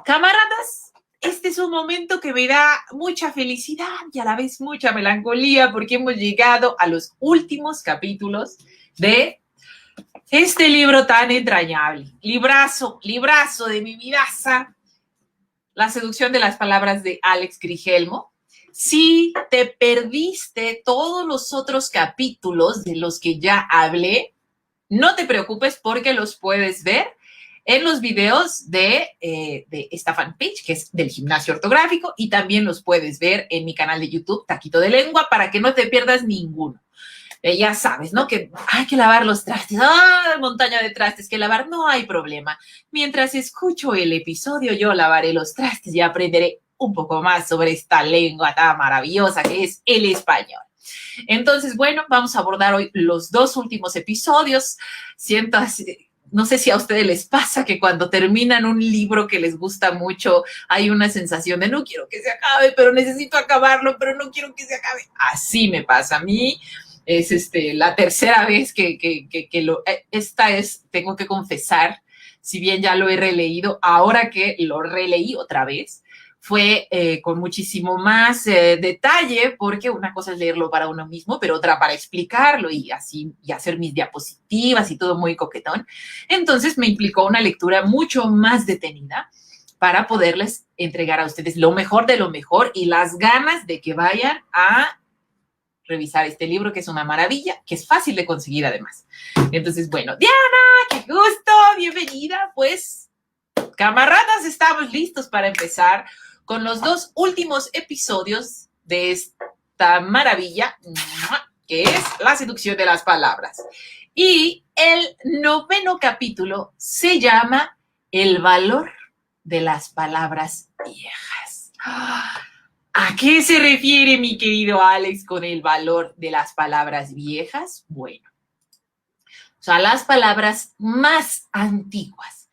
Camaradas, este es un momento que me da mucha felicidad y a la vez mucha melancolía porque hemos llegado a los últimos capítulos de este libro tan entrañable. Librazo de mi vidaza, La seducción de las palabras de Alex Grigelmo. Si te perdiste todos los otros capítulos de los que ya hablé, no te preocupes porque los puedes ver en los videos de esta fanpage, que es del gimnasio ortográfico, y también los puedes ver en mi canal de YouTube, Taquito de Lengua, para que no te pierdas ninguno. Ya sabes, ¿no? Que hay que lavar los trastes. ¡Ah! Montaña de trastes que lavar, no hay problema. Mientras escucho el episodio, yo lavaré los trastes y aprenderé un poco más sobre esta lengua tan maravillosa que es el español. Entonces, bueno, vamos a abordar hoy los dos últimos episodios. Siento así, no sé si a ustedes les pasa que cuando terminan un libro que les gusta mucho, hay una sensación de no quiero que se acabe, pero necesito acabarlo, pero no quiero que se acabe. Así me pasa a mí. Es la tercera vez que esta es, tengo que confesar, si bien ya lo he releído, ahora que lo releí otra vez, fue con muchísimo más detalle, porque una cosa es leerlo para uno mismo, pero otra para explicarlo y así, y hacer mis diapositivas y todo muy coquetón. Entonces me implicó una lectura mucho más detenida para poderles entregar a ustedes lo mejor de lo mejor y las ganas de que vayan a revisar este libro, que es una maravilla, que es fácil de conseguir además. Entonces, bueno, Diana, qué gusto, bienvenida. Pues, camaradas, estamos listos para empezar con los dos últimos episodios de esta maravilla, que es La seducción de las palabras. Y el 9º capítulo se llama El valor de las palabras viejas. ¿A qué se refiere mi querido Alex con el valor de las palabras viejas? Bueno, o sea, las palabras más antiguas.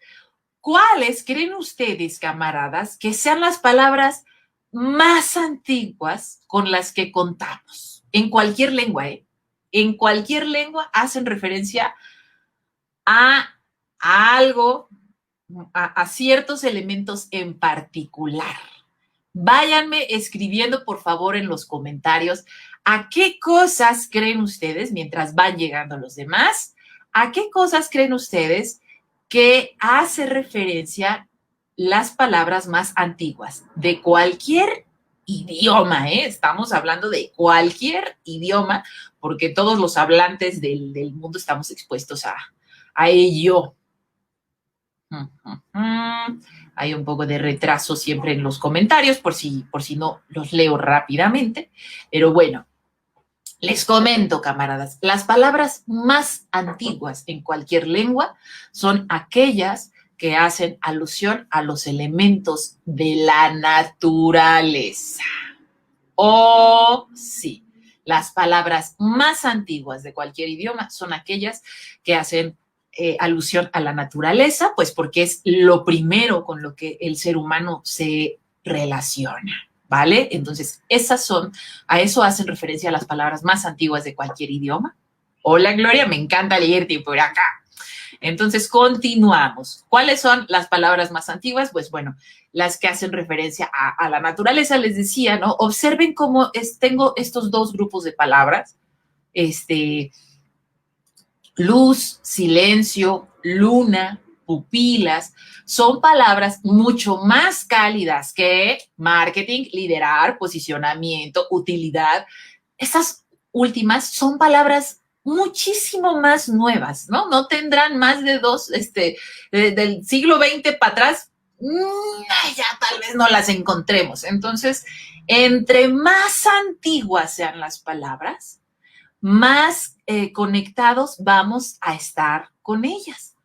¿Cuáles creen ustedes, camaradas, que sean las palabras más antiguas con las que contamos? En cualquier lengua, ¿eh? En cualquier lengua hacen referencia a algo, a ciertos elementos en particular. Váyanme escribiendo, por favor, en los comentarios a qué cosas creen ustedes, mientras van llegando los demás, a qué cosas creen ustedes que hace referencia las palabras más antiguas de cualquier idioma, ¿eh? Estamos hablando de cualquier idioma, porque todos los hablantes del mundo estamos expuestos a ello. Hay un poco de retraso siempre en los comentarios, por si no los leo rápidamente. Pero bueno, les comento, camaradas, las palabras más antiguas en cualquier lengua son aquellas que hacen alusión a los elementos de la naturaleza. Oh, sí, las palabras más antiguas de cualquier idioma son aquellas que hacen alusión a la naturaleza, pues porque es lo primero con lo que el ser humano se relaciona, ¿vale? Entonces, a eso hacen referencia las palabras más antiguas de cualquier idioma. Hola, Gloria, me encanta leerte por acá. Entonces, continuamos. ¿Cuáles son las palabras más antiguas? Pues bueno, las que hacen referencia a la naturaleza, les decía, ¿no? Observen cómo tengo estos dos grupos de palabras, luz, silencio, luna, pupilas, son palabras mucho más cálidas que marketing, liderar, posicionamiento, utilidad. Estas últimas son palabras muchísimo más nuevas, ¿no? No tendrán más de del siglo XX para atrás, ya tal vez no las encontremos. Entonces, entre más antiguas sean las palabras, más conectados vamos a estar con ellas.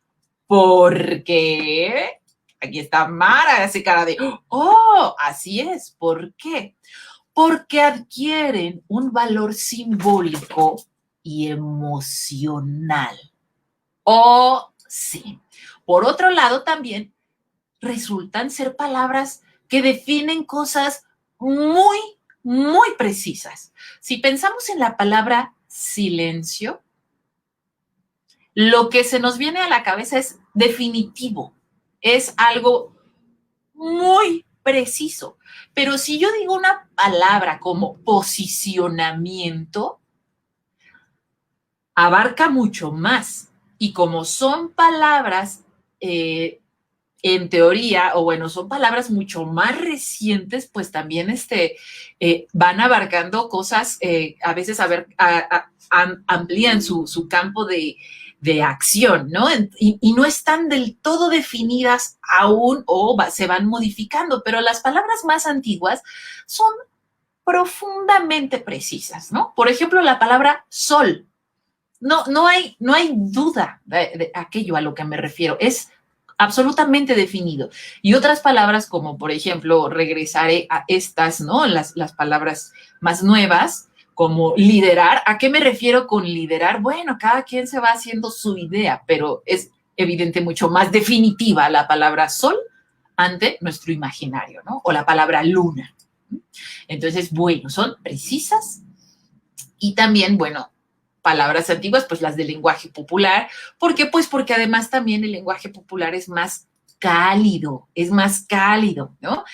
Porque aquí está Mara, hace cara de, oh, así es. ¿Por qué? Porque adquieren un valor simbólico y emocional. Oh, sí. Por otro lado, también resultan ser palabras que definen cosas muy, muy precisas. Si pensamos en la palabra silencio, lo que se nos viene a la cabeza es definitivo, es algo muy preciso. Pero si yo digo una palabra como posicionamiento, abarca mucho más. Y como son palabras, en teoría, o bueno, son palabras mucho más recientes, pues también van abarcando cosas, a veces amplían su campo de acción, ¿no? Y no están del todo definidas aún o se van modificando, pero las palabras más antiguas son profundamente precisas, ¿no? Por ejemplo, la palabra sol. No hay duda de aquello a lo que me refiero. Es absolutamente definido. Y otras palabras como, por ejemplo, regresaré a estas, ¿no? Las palabras más nuevas, como liderar. ¿A qué me refiero con liderar? Bueno, cada quien se va haciendo su idea, pero es evidente mucho más definitiva la palabra sol ante nuestro imaginario, ¿no? O la palabra luna. Entonces, bueno, son precisas y también, bueno, palabras antiguas, pues las del lenguaje popular. ¿Por qué? Pues porque además también el lenguaje popular es más cálido, ¿no?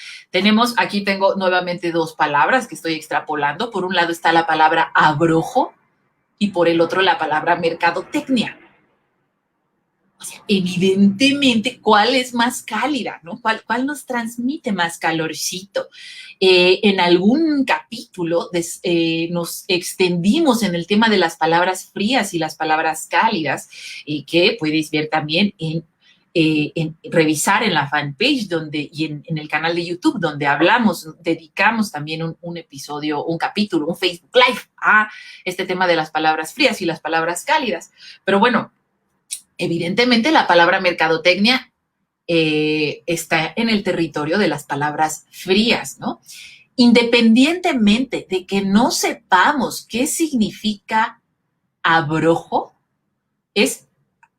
Aquí tengo nuevamente dos palabras que estoy extrapolando. Por un lado está la palabra abrojo y por el otro la palabra mercadotecnia. O sea, evidentemente, ¿cuál es más cálida, no? ¿Cuál nos transmite más calorcito? En algún capítulo nos extendimos en el tema de las palabras frías y las palabras cálidas, que puedes ver también revisar en la fanpage y en el canal de YouTube, donde dedicamos también un episodio, un capítulo, un Facebook Live a este tema de las palabras frías y las palabras cálidas. Pero bueno, evidentemente la palabra mercadotecnia está en el territorio de las palabras frías, ¿no? Independientemente de que no sepamos qué significa abrojo,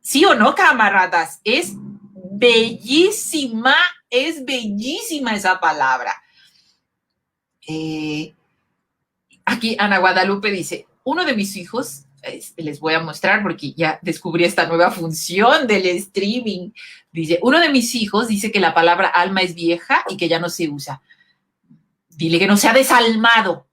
sí o no, camaradas, es bellísima esa palabra. Aquí Ana Guadalupe dice, uno de mis hijos, les voy a mostrar porque ya descubrí esta nueva función del streaming. Dice, uno de mis hijos dice que la palabra alma es vieja y que ya no se usa. Dile que no sea desalmado,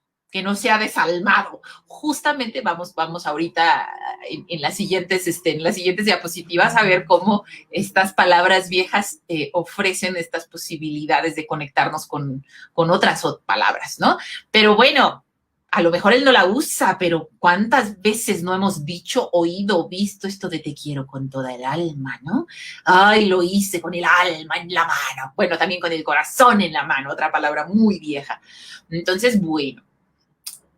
Justamente vamos ahorita en las siguientes diapositivas a ver cómo estas palabras viejas ofrecen estas posibilidades de conectarnos con otras palabras, ¿no? Pero bueno, a lo mejor él no la usa, pero ¿cuántas veces no hemos dicho, oído, visto esto de te quiero con toda el alma, ¿no? Ay, lo hice con el alma en la mano. Bueno, también con el corazón en la mano, otra palabra muy vieja. Entonces, bueno,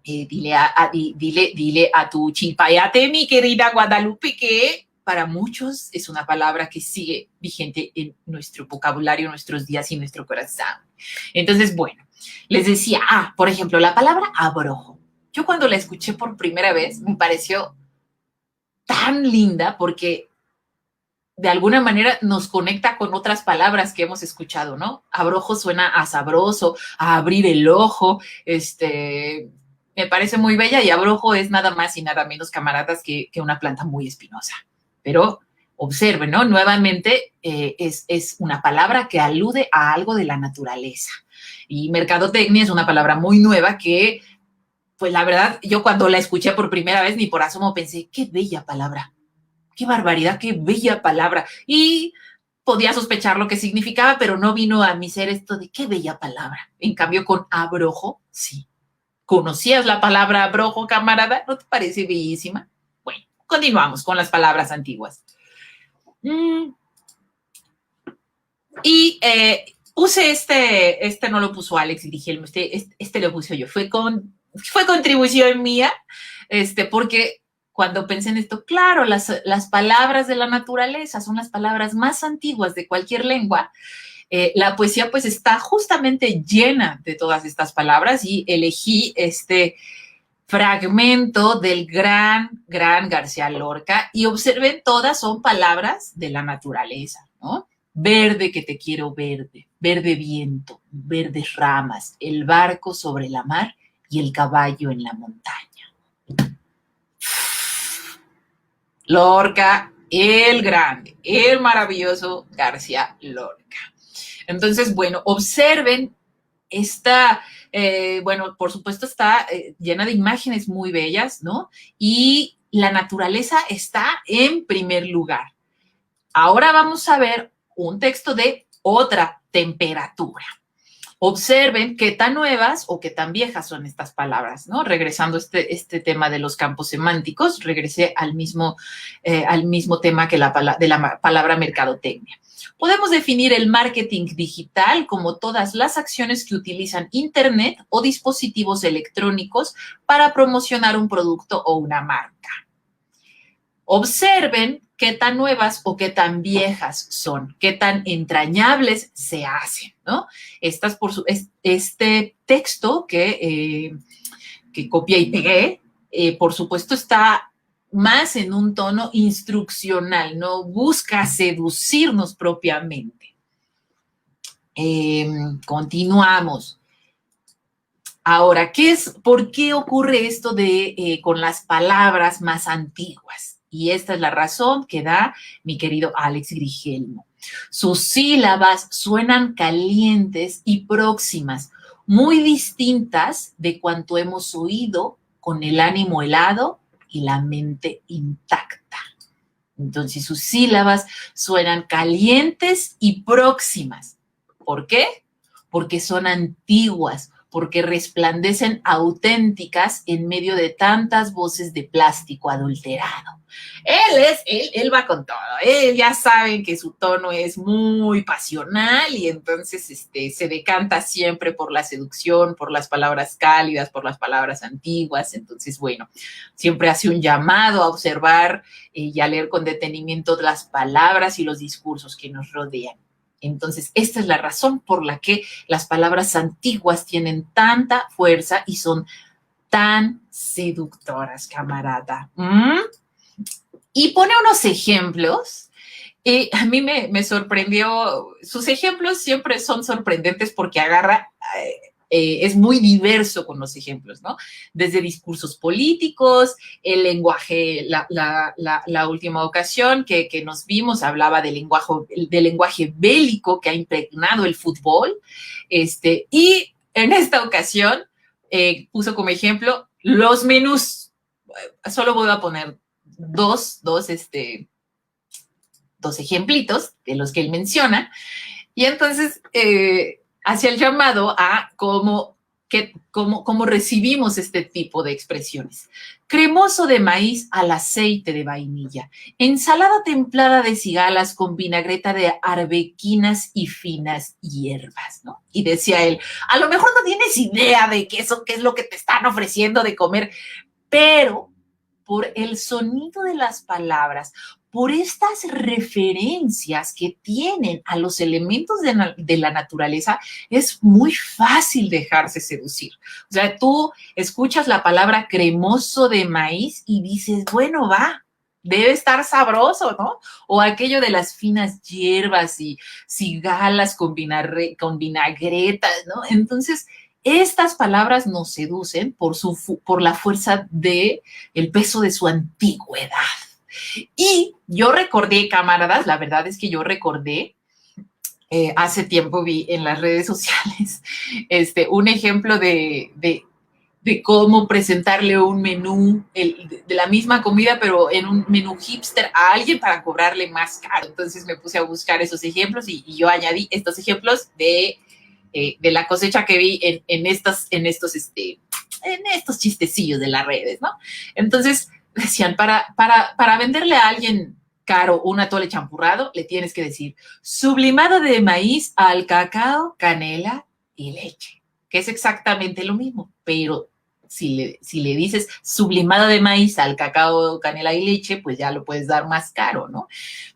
dile a tu chilpayate, mi querida Guadalupe, que para muchos es una palabra que sigue vigente en nuestro vocabulario, nuestros días y nuestro corazón. Entonces, bueno, les decía, por ejemplo, la palabra abrojo. Yo cuando la escuché por primera vez me pareció tan linda porque de alguna manera nos conecta con otras palabras que hemos escuchado, ¿no? Abrojo suena a sabroso, a abrir el ojo, me parece muy bella y abrojo es nada más y nada menos, camaradas, que una planta muy espinosa. Pero observen, ¿no? Nuevamente es una palabra que alude a algo de la naturaleza. Y mercadotecnia es una palabra muy nueva que, pues la verdad, yo cuando la escuché por primera vez ni por asomo pensé, qué bella palabra, qué barbaridad, qué bella palabra. Y podía sospechar lo que significaba, pero no vino a mi ser esto de qué bella palabra. En cambio, con abrojo, sí. ¿Conocías la palabra abrojo, camarada? ¿No te parece bellísima? Bueno, continuamos con las palabras antiguas. Y puse este no lo puso Alex Dirigel, este lo puse yo. Fue contribución mía, porque cuando pensé en esto, claro, las palabras de la naturaleza son las palabras más antiguas de cualquier lengua. La poesía pues está justamente llena de todas estas palabras y elegí este fragmento del gran García Lorca y observen, todas son palabras de la naturaleza, ¿no? Verde que te quiero verde, verde viento, verdes ramas, el barco sobre la mar y el caballo en la montaña. Lorca, el grande, el maravilloso García Lorca. Entonces, bueno, observen esta, bueno, por supuesto está llena de imágenes muy bellas, ¿no? Y la naturaleza está en primer lugar. Ahora vamos a ver un texto de otra temperatura. Observen qué tan nuevas o qué tan viejas son estas palabras, ¿no? Regresando a este tema de los campos semánticos, regresé al mismo tema que de la palabra mercadotecnia. Podemos definir el marketing digital como todas las acciones que utilizan Internet o dispositivos electrónicos para promocionar un producto o una marca. Observen qué tan nuevas o qué tan viejas son, qué tan entrañables se hacen, ¿no? Este texto que copié y pegué, por supuesto, está más en un tono instruccional, no busca seducirnos propiamente. Continuamos. Ahora, ¿por qué ocurre esto con las palabras más antiguas? Y esta es la razón que da mi querido Alex Grigelmo. Sus sílabas suenan calientes y próximas, muy distintas de cuanto hemos oído con el ánimo helado y la mente intacta. Entonces, sus sílabas suenan calientes y próximas. ¿Por qué? Porque son antiguas, porque resplandecen auténticas en medio de tantas voces de plástico adulterado. Él va con todo. Él ya saben que su tono es muy pasional y entonces se decanta siempre por la seducción, por las palabras cálidas, por las palabras antiguas. Entonces, bueno, siempre hace un llamado a observar y a leer con detenimiento las palabras y los discursos que nos rodean. Entonces, esta es la razón por la que las palabras antiguas tienen tanta fuerza y son tan seductoras, camarada. Y pone unos ejemplos. A mí me sorprendió. Sus ejemplos siempre son sorprendentes porque agarra... es muy diverso con los ejemplos, ¿no? Desde discursos políticos, el lenguaje, la última ocasión que nos vimos hablaba del lenguaje bélico que ha impregnado el fútbol, y en esta ocasión puso como ejemplo los menús. Solo voy a poner dos ejemplitos de los que él menciona, y entonces hacia el llamado a cómo recibimos este tipo de expresiones. Cremoso de maíz al aceite de vainilla. Ensalada templada de cigalas con vinagreta de arbequinas y finas hierbas, ¿no? Y decía él, a lo mejor no tienes idea de qué es lo que te están ofreciendo de comer, pero por el sonido de las palabras, por estas referencias que tienen a los elementos de la naturaleza, es muy fácil dejarse seducir. O sea, tú escuchas la palabra cremoso de maíz y dices, bueno, debe estar sabroso, ¿no? O aquello de las finas hierbas y cigalas con vinagretas, ¿no? Entonces, estas palabras nos seducen por la fuerza del peso de su antigüedad. Y yo recordé, camaradas, la verdad es que yo recordé, hace tiempo vi en las redes sociales un ejemplo de cómo presentarle un menú de la misma comida, pero en un menú hipster a alguien para cobrarle más caro. Entonces me puse a buscar esos ejemplos y yo añadí estos ejemplos de la cosecha que vi en estos chistecillos de las redes, ¿no? Entonces decían, para venderle a alguien caro un atole champurrado, le tienes que decir sublimado de maíz al cacao, canela y leche, que es exactamente lo mismo, pero si le dices sublimado de maíz al cacao, canela y leche, pues ya lo puedes dar más caro, ¿no?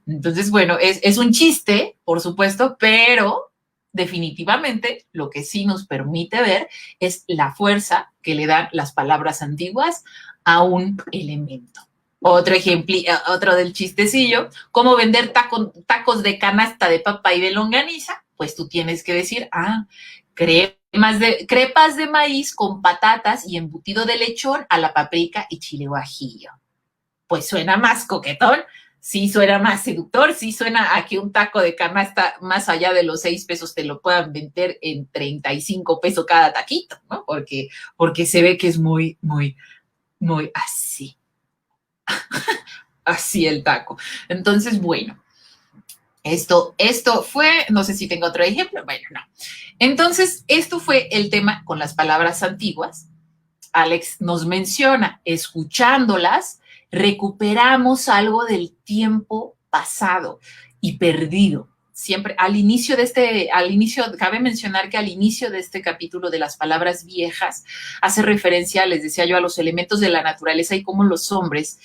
Entonces, bueno, es un chiste, por supuesto, pero definitivamente lo que sí nos permite ver es la fuerza que le dan las palabras antiguas a un elemento. Otro ejemplo, otro del chistecillo, ¿cómo vender tacos de canasta de papa y de longaniza? Pues tú tienes que decir, crepas de maíz con patatas y embutido de lechón a la paprika y chile guajillo. Pues suena más coquetón, sí suena más seductor, sí suena a que un taco de canasta más allá de los 6 pesos te lo puedan vender en 35 pesos cada taquito, ¿no? Porque se ve que es muy, muy, muy así, así el taco. Entonces, bueno, esto fue, no sé si tengo otro ejemplo, bueno, no. Entonces, esto fue el tema con las palabras antiguas. Alex nos menciona, escuchándolas, recuperamos algo del tiempo pasado y perdido. Siempre al inicio, cabe mencionar que al inicio de este capítulo de las palabras viejas hace referencia, les decía yo, a los elementos de la naturaleza y cómo los hombres,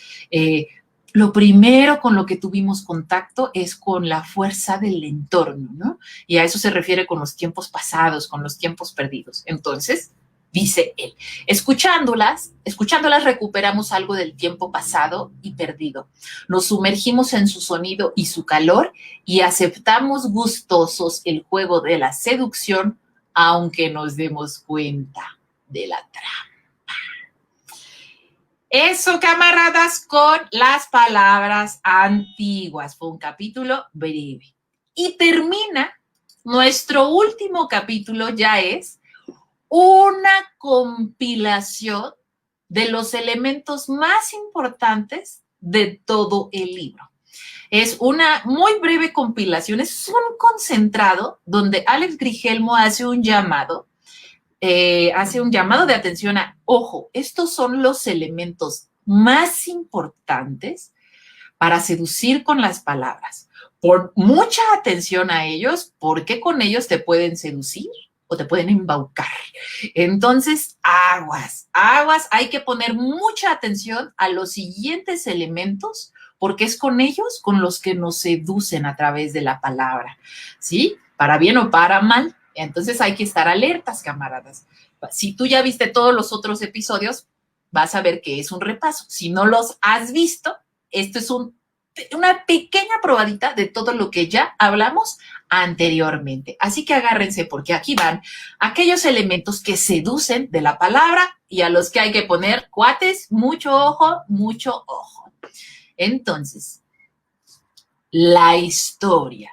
lo primero con lo que tuvimos contacto es con la fuerza del entorno, ¿no? Y a eso se refiere con los tiempos pasados, con los tiempos perdidos. Entonces, dice él, escuchándolas recuperamos algo del tiempo pasado y perdido. Nos sumergimos en su sonido y su calor y aceptamos gustosos el juego de la seducción, aunque nos demos cuenta de la trampa. Eso, camaradas, con las palabras antiguas. Fue un capítulo breve. Y termina, nuestro último capítulo ya es una compilación de los elementos más importantes de todo el libro. Es una muy breve compilación, es un concentrado donde Alex Grigelmo hace un llamado de atención a, ojo, estos son los elementos más importantes para seducir con las palabras. Pon mucha atención a ellos, porque con ellos te pueden seducir o te pueden embaucar. Entonces, aguas, hay que poner mucha atención a los siguientes elementos, porque es con ellos con los que nos seducen a través de la palabra, ¿sí? Para bien o para mal. Entonces hay que estar alertas, camaradas. Si tú ya viste todos los otros episodios, vas a ver que es un repaso. Si no los has visto, esto es una pequeña probadita de todo lo que ya hablamos anteriormente. Así que agárrense porque aquí van aquellos elementos que seducen de la palabra y a los que hay que poner, cuates, mucho ojo, mucho ojo. Entonces, la historia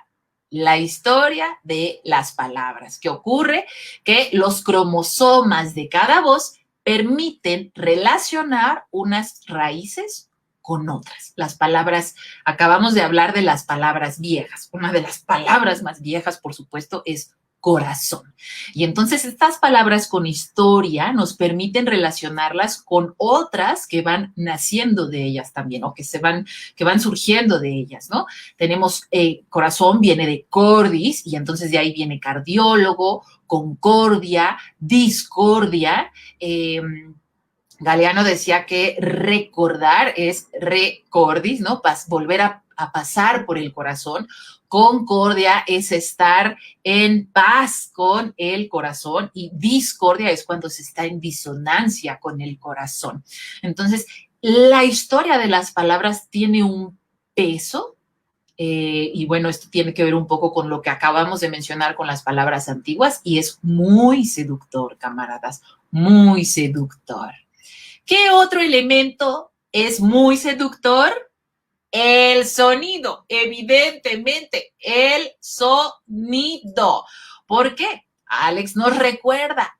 de las palabras. ¿Qué ocurre? Que los cromosomas de cada voz permiten relacionar unas raíces con otras. Las palabras, acabamos de hablar de las palabras viejas. Una de las palabras más viejas, por supuesto, es corazón. Y entonces estas palabras con historia nos permiten relacionarlas con otras que van naciendo de ellas también, o que van surgiendo de ellas, ¿no? Tenemos corazón, viene de cordis, y entonces de ahí viene cardiólogo, concordia, discordia. Galeano decía que recordar es recordis, ¿no? Volver a pasar por el corazón. Concordia es estar en paz con el corazón y discordia es cuando se está en disonancia con el corazón. Entonces, la historia de las palabras tiene un peso y bueno, esto tiene que ver un poco con lo que acabamos de mencionar con las palabras antiguas y es muy seductor, camaradas, muy seductor. ¿Qué otro elemento es muy seductor? El sonido, evidentemente, el sonido. ¿Por qué? Alex nos recuerda,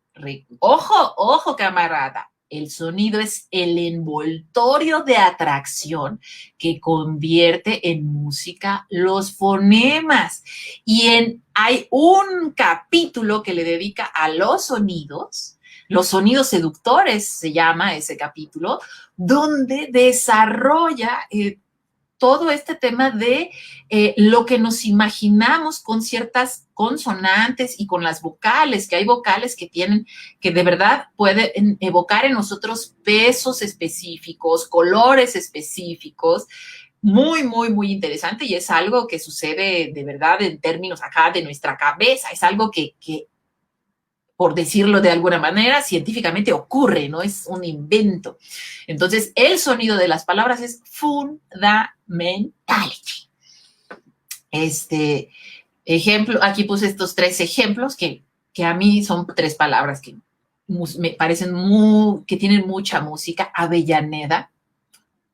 ojo, camarada, el sonido es el envoltorio de atracción que convierte en música los fonemas. Y hay un capítulo que le dedica a los sonidos seductores, se llama ese capítulo, donde desarrolla todo este tema de lo que nos imaginamos con ciertas consonantes y con las vocales, que hay vocales que de verdad pueden evocar en nosotros pesos específicos, colores específicos, muy, muy, muy interesante y es algo que sucede de verdad en términos acá de nuestra cabeza, es algo que por decirlo de alguna manera, científicamente ocurre, no es un invento. Entonces, el sonido de las palabras es fundamentality. Ejemplo, aquí puse estos 3 ejemplos que a mí son 3 palabras que me parecen que tienen mucha música. Avellaneda,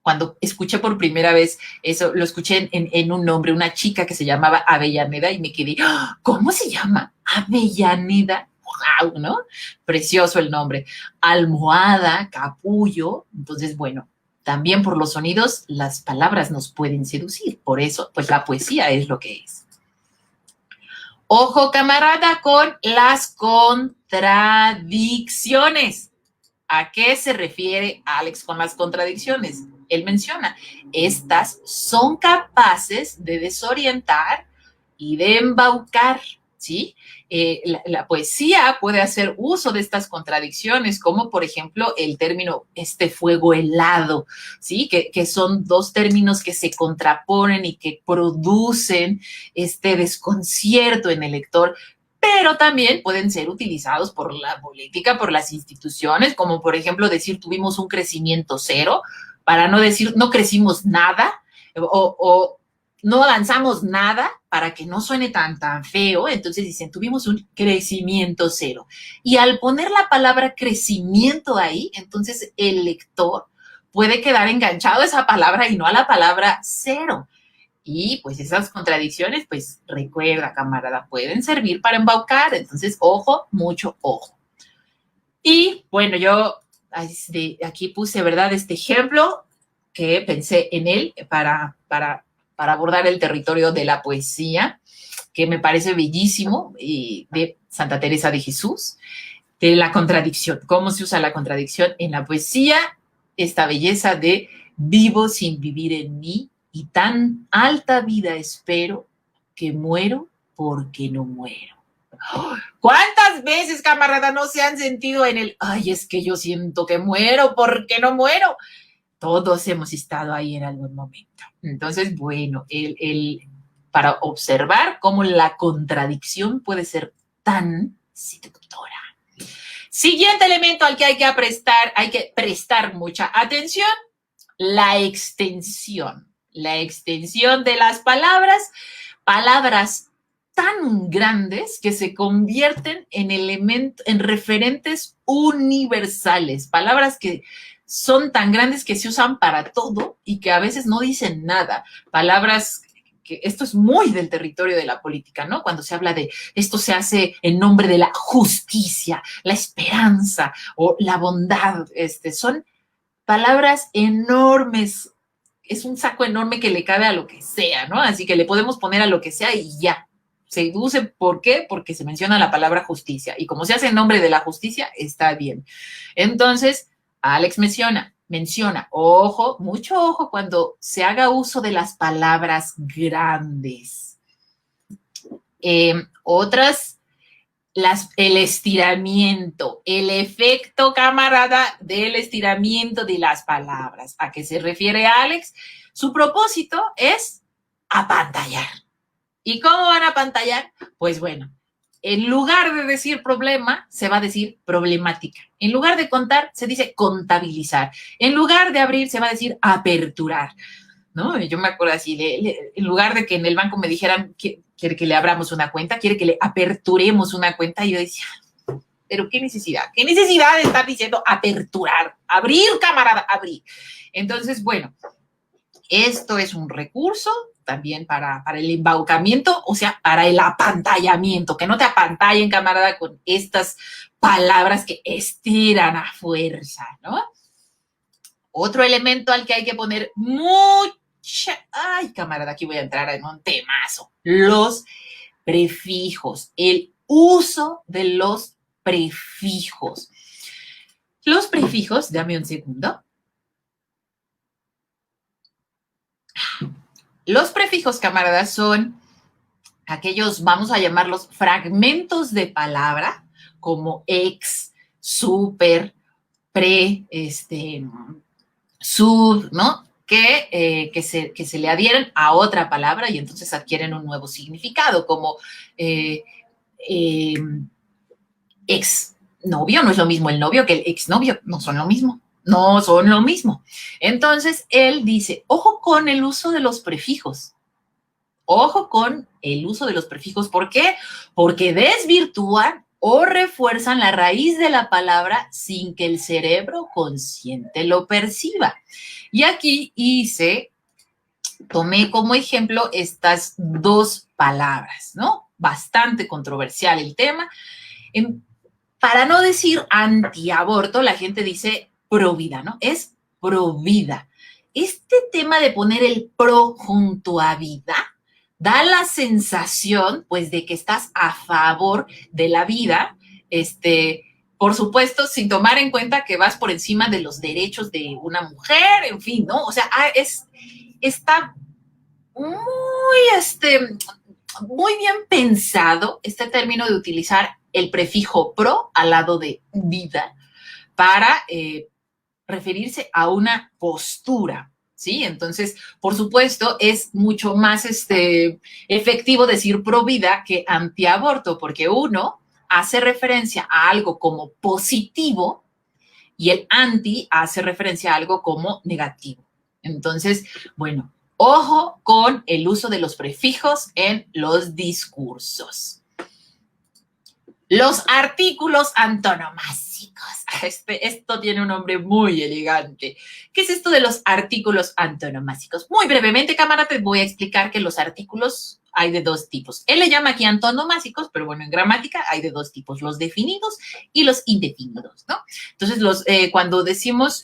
cuando escuché por primera vez eso, lo escuché en un nombre, una chica que se llamaba Avellaneda y me quedé, ¿cómo se llama? Avellaneda. Wow, ¿no? Precioso el nombre. Almohada, capullo. Entonces, bueno, también por los sonidos las palabras nos pueden seducir. Por eso, pues la poesía es lo que es. Ojo, camarada, con las contradicciones. ¿A qué se refiere Alex con las contradicciones? Él menciona, estas son capaces de desorientar y de embaucar, ¿sí? La poesía puede hacer uso de estas contradicciones, como por ejemplo el término fuego helado, ¿sí? Que son dos términos que se contraponen y que producen este desconcierto en el lector, pero también pueden ser utilizados por la política, por las instituciones, como por ejemplo decir tuvimos un crecimiento cero, para no decir no crecimos nada, o no avanzamos nada, para que no suene tan feo. Entonces dicen tuvimos un crecimiento cero. Y al poner la palabra crecimiento ahí, entonces el lector puede quedar enganchado a esa palabra y no a la palabra cero. Y pues esas contradicciones, pues recuerda, camarada, pueden servir para embaucar. Entonces, ojo, mucho ojo. Y bueno, yo aquí puse, ¿verdad? Este ejemplo que pensé en él para abordar el territorio de la poesía, que me parece bellísimo, de Santa Teresa de Jesús, de la contradicción, cómo se usa la contradicción en la poesía, esta belleza de vivo sin vivir en mí, y tan alta vida espero que muero porque no muero. ¿Cuántas veces, camarada, no se han sentido en el, ay, es que yo siento que muero porque no muero? Todos hemos estado ahí en algún momento. Entonces, bueno, para observar cómo la contradicción puede ser tan seductora. Siguiente elemento al que hay que prestar mucha atención, la extensión. La extensión de las palabras tan grandes que se convierten en referentes universales, palabras que son tan grandes que se usan para todo y que a veces no dicen nada, palabras que esto es muy del territorio de la política, ¿no? Cuando se habla de esto se hace en nombre de la justicia, la esperanza o la bondad, son palabras enormes, es un saco enorme que le cabe a lo que sea, ¿no? Así que le podemos poner a lo que sea y ya. Se deduce, ¿por qué? Porque se menciona la palabra justicia. Y como se hace en nombre de la justicia, está bien. Entonces, Alex menciona, ojo, mucho ojo cuando se haga uso de las palabras grandes. Otras, el estiramiento, el efecto, camarada, del estiramiento de las palabras. ¿A qué se refiere Alex? Su propósito es apantallar. ¿Y cómo van a apantallar? Pues bueno, en lugar de decir problema, se va a decir problemática. En lugar de contar, se dice contabilizar. En lugar de abrir, se va a decir aperturar, ¿no? Yo me acuerdo así, en lugar de que en el banco me dijeran que quiere que le abramos una cuenta, quiere que le aperturemos una cuenta, y yo decía, pero qué necesidad de estar diciendo aperturar, abrir, camarada, abrir. Entonces, bueno, esto es un recurso también para el embaucamiento, o sea, para el apantallamiento, que no te apantallen, camarada, con estas palabras que estiran a fuerza, ¿no? Otro elemento al que hay que poner ay, camarada, aquí voy a entrar en un temazo. Los prefijos, el uso de los prefijos. Los prefijos, dame un segundo. Los prefijos, camaradas, son aquellos, vamos a llamarlos fragmentos de palabra, como ex, super, pre, sub, ¿no? Que se le adhieren a otra palabra y entonces adquieren un nuevo significado, como exnovio, no es lo mismo el novio que el exnovio, no son lo mismo. No son lo mismo. Entonces, él dice, ojo con el uso de los prefijos. Ojo con el uso de los prefijos. ¿Por qué? Porque desvirtúan o refuerzan la raíz de la palabra sin que el cerebro consciente lo perciba. Y aquí tomé como ejemplo estas dos palabras, ¿no? Bastante controversial el tema. Para no decir antiaborto, la gente dice provida, ¿no? Es provida. Este tema de poner el pro junto a vida da la sensación, pues, de que estás a favor de la vida, por supuesto, sin tomar en cuenta que vas por encima de los derechos de una mujer, en fin, ¿no? O sea, está muy, muy bien pensado este término de utilizar el prefijo pro al lado de vida para referirse a una postura, ¿sí? Entonces, por supuesto, es mucho más efectivo decir pro vida que antiaborto, porque uno hace referencia a algo como positivo y el anti hace referencia a algo como negativo. Entonces, bueno, ojo con el uso de los prefijos en los discursos. Los artículos antonomásicos. Esto tiene un nombre muy elegante. ¿Qué es esto de los artículos antonomásicos? Muy brevemente, cámara, te voy a explicar que los artículos hay de dos tipos. Él le llama aquí antonomásicos, pero bueno, en gramática hay de dos tipos, los definidos y los indefinidos, ¿no? Entonces, cuando decimos,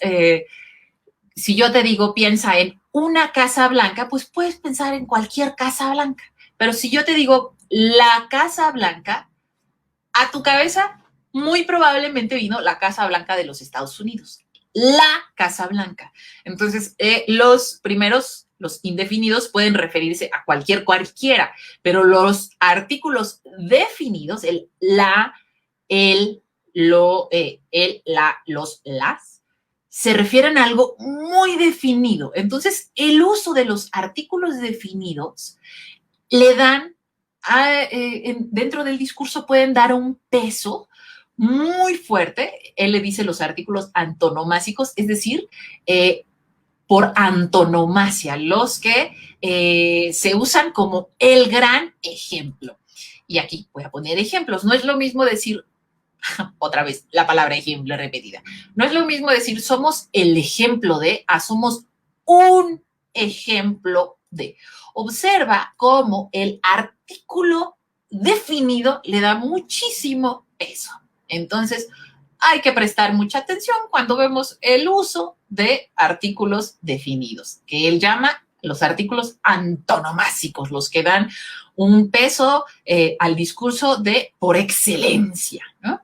si yo te digo piensa en una casa blanca, pues puedes pensar en cualquier casa blanca. Pero si yo te digo la Casa Blanca, a tu cabeza muy probablemente vino la Casa Blanca de los Estados Unidos. La Casa Blanca. Entonces, los indefinidos pueden referirse a cualquiera, pero los artículos definidos, el la, el, lo, el, la, los, las, se refieren a algo muy definido. Entonces, el uso de los artículos definidos le dan dentro del discurso pueden dar un peso muy fuerte. Él le dice los artículos antonomásicos, es decir, por antonomasia, los que se usan como el gran ejemplo. Y aquí voy a poner ejemplos. No es lo mismo decir, otra vez, la palabra ejemplo repetida. No es lo mismo decir somos el ejemplo de a somos un ejemplo de. Observa cómo el artículo definido le da muchísimo peso. Entonces, hay que prestar mucha atención cuando vemos el uso de artículos definidos, que él llama los artículos antonomásicos, los que dan un peso al discurso de por excelencia, ¿no?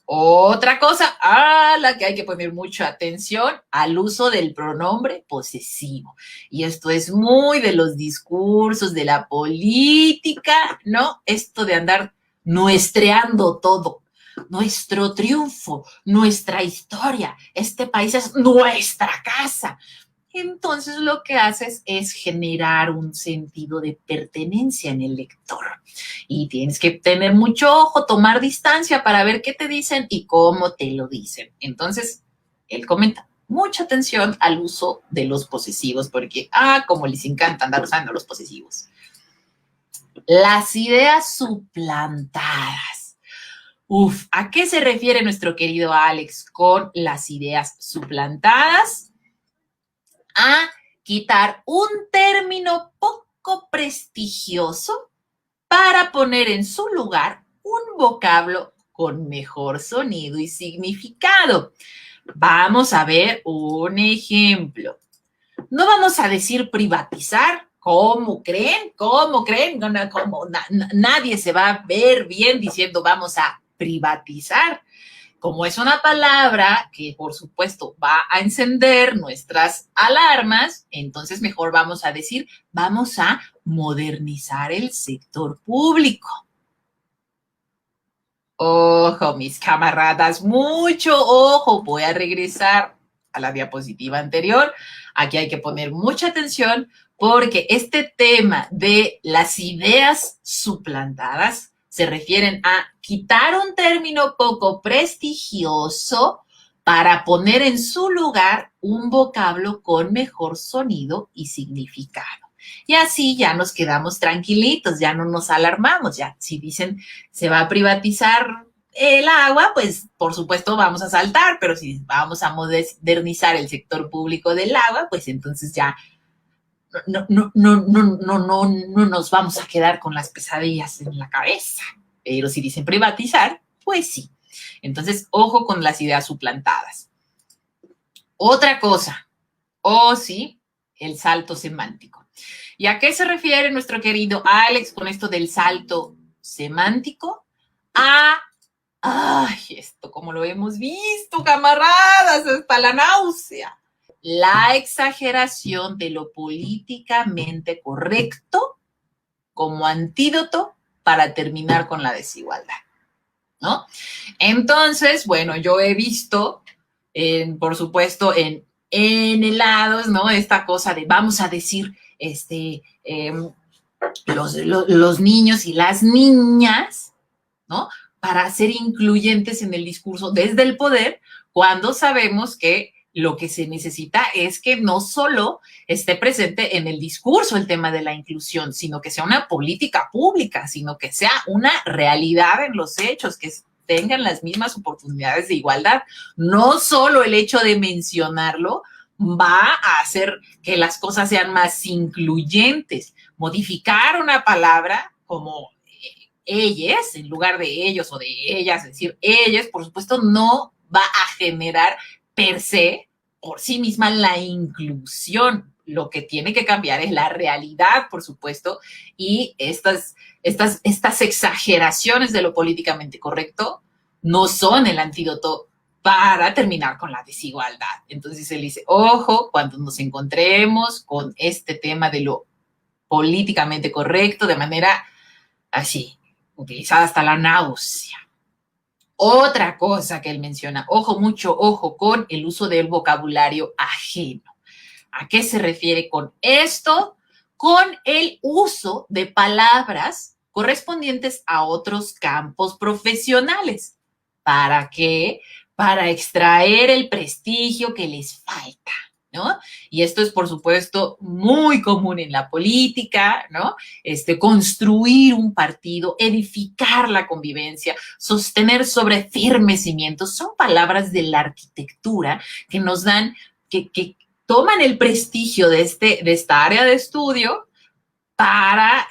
Otra cosa a la que hay que poner mucha atención, al uso del pronombre posesivo. Y esto es muy de los discursos de la política, ¿no? Esto de andar nuestreando todo. Nuestro triunfo, nuestra historia, este país es nuestra casa. Entonces lo que haces es generar un sentido de pertenencia en el lector. Y tienes que tener mucho ojo, tomar distancia para ver qué te dicen y cómo te lo dicen. Entonces, él comenta, mucha atención al uso de los posesivos, porque, como les encanta andar usando los posesivos. Las ideas suplantadas. ¿A qué se refiere nuestro querido Alex con las ideas suplantadas? A quitar un término poco prestigioso para poner en su lugar un vocablo con mejor sonido y significado. Vamos a ver un ejemplo. No vamos a decir privatizar. ¿Cómo creen? ¿Cómo creen? Nadie se va a ver bien diciendo vamos a privatizar. Como es una palabra que, por supuesto, va a encender nuestras alarmas, entonces mejor vamos a decir, vamos a modernizar el sector público. Ojo, mis camaradas, mucho ojo. Voy a regresar a la diapositiva anterior. Aquí hay que poner mucha atención porque este tema de las ideas suplantadas se refieren a quitar un término poco prestigioso para poner en su lugar un vocablo con mejor sonido y significado. Y así ya nos quedamos tranquilitos, ya no nos alarmamos, ya si dicen se va a privatizar el agua, pues por supuesto vamos a saltar, pero si vamos a modernizar el sector público del agua, pues entonces ya no nos vamos a quedar con las pesadillas en la cabeza. Pero si dicen privatizar, pues sí. Entonces, ojo con las ideas suplantadas. Otra cosa, sí, el salto semántico. ¿Y a qué se refiere nuestro querido Alex con esto del salto semántico? Esto como lo hemos visto, camaradas, hasta la náusea. La exageración de lo políticamente correcto como antídoto para terminar con la desigualdad, ¿no? Entonces, bueno, yo he visto, por supuesto, en helados, ¿no? Esta cosa de vamos a decir, los niños y las niñas, ¿no? Para ser incluyentes en el discurso desde el poder, cuando sabemos que lo que se necesita es que no solo esté presente en el discurso el tema de la inclusión, sino que sea una política pública, sino que sea una realidad en los hechos, que tengan las mismas oportunidades de igualdad. No solo el hecho de mencionarlo va a hacer que las cosas sean más incluyentes. Modificar una palabra como ellas, en lugar de ellos o de ellas, es decir, ellas, por supuesto, no va a generar per se, por sí misma, la inclusión. Lo que tiene que cambiar es la realidad, por supuesto, y estas exageraciones de lo políticamente correcto no son el antídoto para terminar con la desigualdad. Entonces él dice, ojo, cuando nos encontremos con este tema de lo políticamente correcto de manera así, utilizada hasta la náusea. Otra cosa que él menciona, mucho ojo con el uso del vocabulario ajeno. ¿A qué se refiere con esto? Con el uso de palabras correspondientes a otros campos profesionales. ¿Para qué? Para extraer el prestigio que les falta, ¿no? Y esto es, por supuesto, muy común en la política, ¿no? Construir un partido, edificar la convivencia, sostener sobre firmes cimientos, son palabras de la arquitectura que nos dan, que toman el prestigio de esta área de estudio para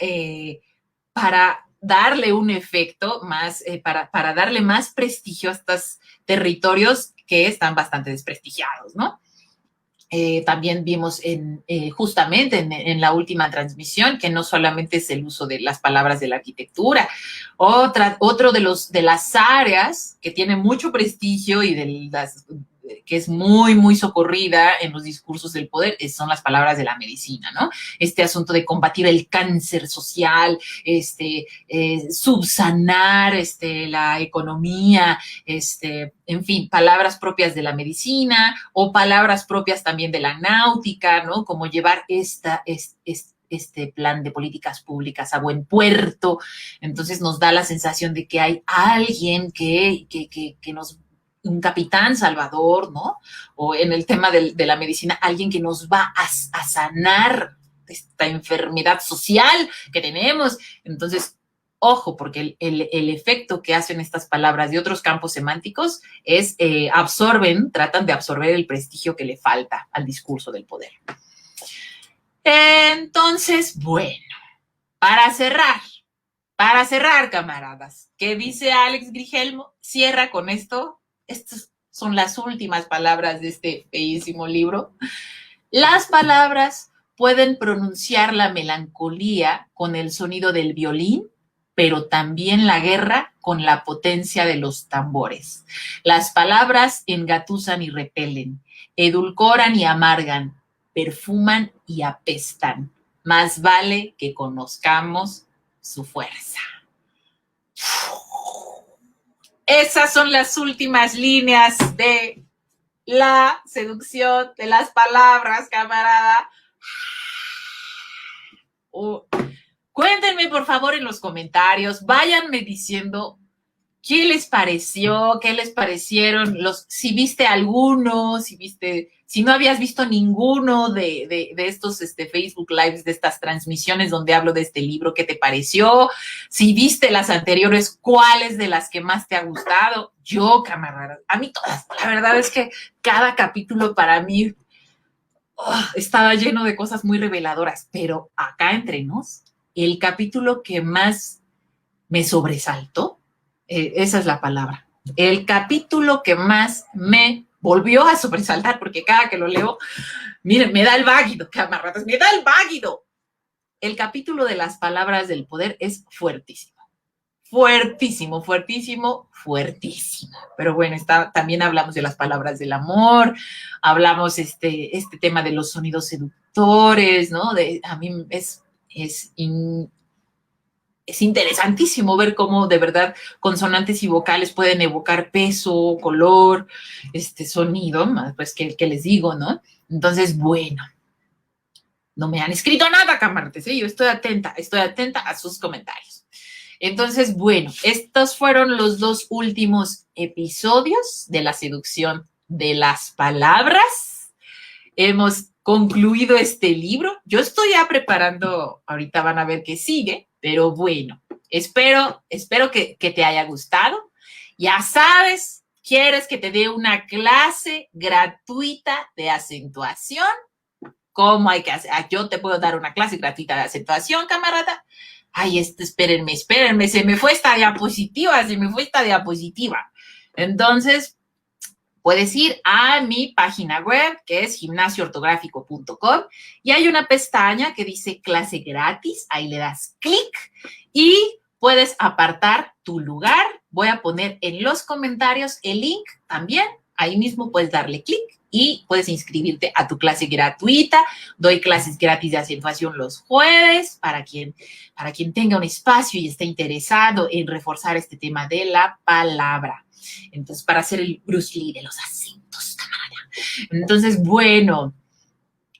darle un efecto más, para darle más prestigio a estos territorios que están bastante desprestigiados, ¿no? También vimos justamente en la última transmisión que no solamente es el uso de las palabras de la arquitectura, otro de las áreas que tiene mucho prestigio y que es muy, muy socorrida en los discursos del poder son las palabras de la medicina, ¿no? Este asunto de combatir el cáncer social, subsanar la economía, en fin, palabras propias de la medicina o palabras propias también de la náutica, ¿no? Como llevar este plan de políticas públicas a buen puerto. Entonces nos da la sensación de que hay alguien que un capitán salvador, ¿no? O en el tema de la medicina, alguien que nos va a sanar esta enfermedad social que tenemos. Entonces, ojo, porque el efecto que hacen estas palabras de otros campos semánticos es tratan de absorber el prestigio que le falta al discurso del poder. Entonces, bueno, para cerrar, camaradas, ¿qué dice Alex Grigelmo? Cierra con esto. Estas son las últimas palabras de este bellísimo libro. Las palabras pueden pronunciar la melancolía con el sonido del violín, pero también la guerra con la potencia de los tambores. Las palabras engatusan y repelen, edulcoran y amargan, perfuman y apestan. Más vale que conozcamos su fuerza. Esas son las últimas líneas de la seducción de las palabras, camarada. Cuéntenme, por favor, en los comentarios, váyanme diciendo ¿Qué les pareció? ¿Qué les parecieron si viste alguno, si no habías visto ninguno de estos Facebook Lives, de estas transmisiones donde hablo de este libro, ¿qué te pareció? Si viste las anteriores, ¿cuáles de las que más te ha gustado? Yo, camaradas, a mí todas. La verdad es que cada capítulo para mí estaba lleno de cosas muy reveladoras, pero acá entre nos, el capítulo que más me sobresaltó, esa es la palabra. El capítulo que más me volvió a sobresaltar, porque cada que lo leo, miren, me da el váguido, camaradas, me da el váguido. El capítulo de las palabras del poder es fuertísimo. Fuertísimo, fuertísimo, fuertísimo. Pero bueno, también hablamos de las palabras del amor, hablamos este tema de los sonidos seductores, ¿no? A mí es interesantísimo ver cómo de verdad consonantes y vocales pueden evocar peso, color, sonido, pues que les digo, ¿no? Entonces, bueno, no me han escrito nada, camaradas, ¿eh? Yo estoy atenta a sus comentarios. Entonces, bueno, estos fueron los 2 últimos episodios de la seducción de las palabras. Hemos concluido este libro. Yo estoy ya preparando, ahorita van a ver qué sigue, pero bueno, espero que te haya gustado. Ya sabes, ¿quieres que te dé una clase gratuita de acentuación? ¿Cómo hay que hacer? Yo te puedo dar una clase gratuita de acentuación, camarada. Ay, espérenme, se me fue esta diapositiva. Entonces, puedes ir a mi página web, que es gimnasioortográfico.com, y hay una pestaña que dice clase gratis. Ahí le das clic y puedes apartar tu lugar. Voy a poner en los comentarios el link también. Ahí mismo puedes darle clic y puedes inscribirte a tu clase gratuita. Doy clases gratis de acentuación los jueves para quien tenga un espacio y esté interesado en reforzar este tema de la palabra. Entonces, para hacer el Bruce Lee de los acentos, camarada. Entonces, bueno,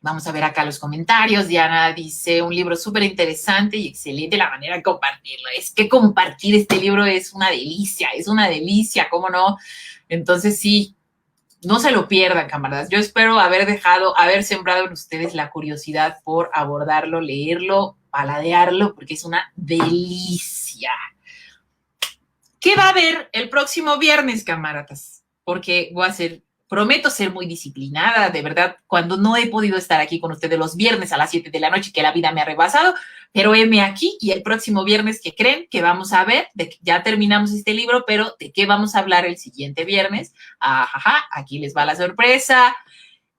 vamos a ver acá los comentarios. Diana dice, un libro súper interesante y excelente la manera de compartirlo. Es que compartir este libro es una delicia, ¿cómo no? Entonces, sí, no se lo pierdan, camaradas. Yo espero haber sembrado en ustedes la curiosidad por abordarlo, leerlo, paladearlo, porque es una delicia. ¿Qué va a haber el próximo viernes, camaradas? Porque prometo ser muy disciplinada, de verdad, cuando no he podido estar aquí con ustedes los viernes a las 7 de la noche, que la vida me ha rebasado, pero heme aquí y el próximo viernes, ¿qué creen? Que vamos a ver, ya terminamos este libro, pero ¿de qué vamos a hablar el siguiente viernes? Aquí les va la sorpresa.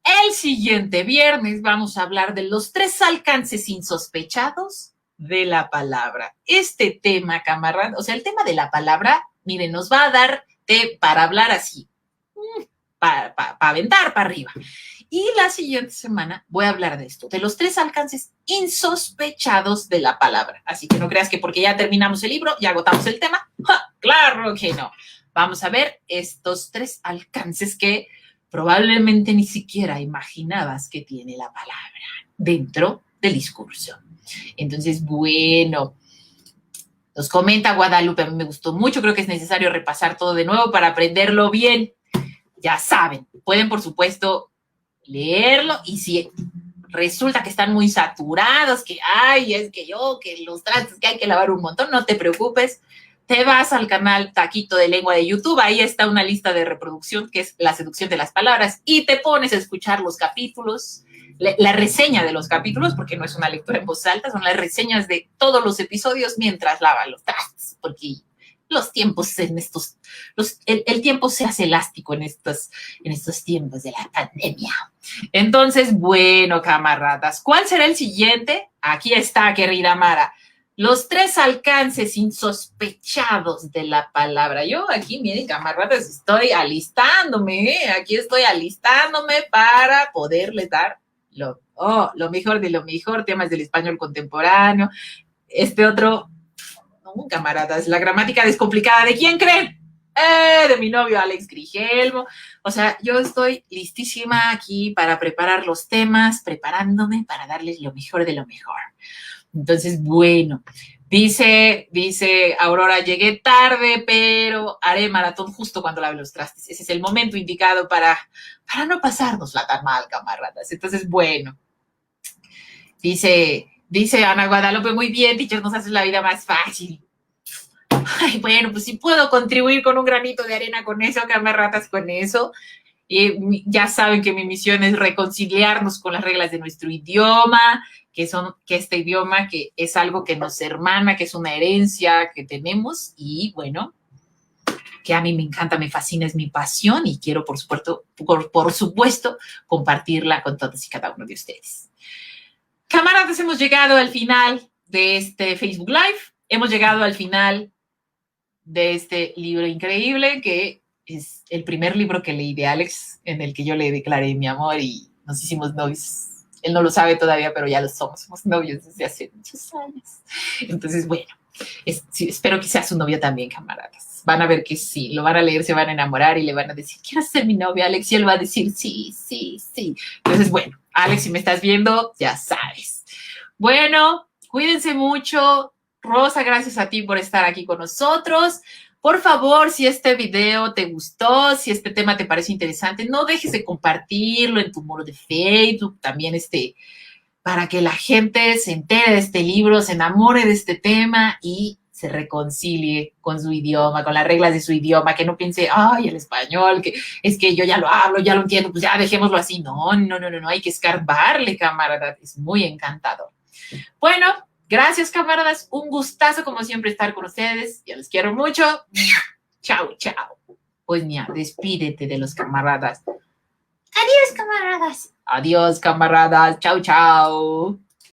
El siguiente viernes vamos a hablar de los 3 alcances insospechados de la palabra. Este tema, camarada, o sea, el tema de la palabra, miren, nos va a dar para hablar así, para aventar para arriba. Y la siguiente semana voy a hablar de esto, de los 3 alcances insospechados de la palabra. Así que no creas que porque ya terminamos el libro, ya agotamos el tema. Claro que no. Vamos a ver estos 3 alcances que probablemente ni siquiera imaginabas que tiene la palabra dentro del discurso. Entonces, bueno, nos comenta Guadalupe, a mí me gustó mucho, creo que es necesario repasar todo de nuevo para aprenderlo bien. Ya saben, pueden por supuesto leerlo y si resulta que están muy saturados, que los trastes que hay que lavar un montón, no te preocupes, te vas al canal Taquito de Lengua de YouTube, ahí está una lista de reproducción que es la seducción de las palabras y te pones a escuchar los capítulos, la reseña de los capítulos, porque no es una lectura en voz alta, son las reseñas de todos los episodios mientras lavan los trastes, porque los tiempos el tiempo se hace elástico en estos tiempos de la pandemia. Entonces, bueno, camaradas, ¿cuál será el siguiente? Aquí está, querida Mara. Los 3 alcances insospechados de la palabra. Yo aquí, miren, camaradas, estoy alistándome, para poderles dar lo mejor de lo mejor, temas del español contemporáneo. Otro, no, camaradas, la gramática descomplicada, ¿de quién creen? De mi novio Alex Grigelmo. O sea, yo estoy listísima aquí para preparar los temas, preparándome para darles lo mejor de lo mejor. Entonces, bueno, Dice Aurora, llegué tarde, pero haré maratón justo cuando lave los trastes. Ese es el momento indicado para no pasárnosla tan mal, camaradas. Entonces, bueno, dice Ana Guadalupe, muy bien, teacher, nos haces la vida más fácil. Ay, bueno, pues si puedo contribuir con un granito de arena con eso, camaradas, con eso. Ya saben que mi misión es reconciliarnos con las reglas de nuestro idioma, que este idioma que es algo que nos hermana, que es una herencia que tenemos y bueno, que a mí me encanta, me fascina, es mi pasión y quiero por supuesto compartirla con todos y cada uno de ustedes. Camaradas, hemos llegado al final de este Facebook Live, hemos llegado al final de este libro increíble que es el primer libro que leí de Alex, en el que yo le declaré mi amor y nos hicimos novios. Él no lo sabe todavía, pero ya lo somos novios desde hace muchos años. Entonces, bueno, espero que sea su novio también, camaradas. Van a ver que sí, lo van a leer, se van a enamorar y le van a decir, ¿quieres ser mi novio, Alex? Y él va a decir, sí. Entonces, bueno, Alex, si me estás viendo, ya sabes. Bueno, cuídense mucho. Rosa, gracias a ti por estar aquí con nosotros. Por favor, si este video te gustó, si este tema te parece interesante, no dejes de compartirlo en tu muro de Facebook, también para que la gente se entere de este libro, se enamore de este tema y se reconcilie con su idioma, con las reglas de su idioma, que no piense, ay, el español, que es que yo ya lo hablo, ya lo entiendo, pues ya dejémoslo así. No, hay que escarbarle, camarada, es muy encantador. Bueno, gracias, camaradas. Un gustazo, como siempre, estar con ustedes. Ya les quiero mucho. Chao. Pues mira, despídete de los camaradas. Adiós, camaradas. Adiós, camaradas. Chao.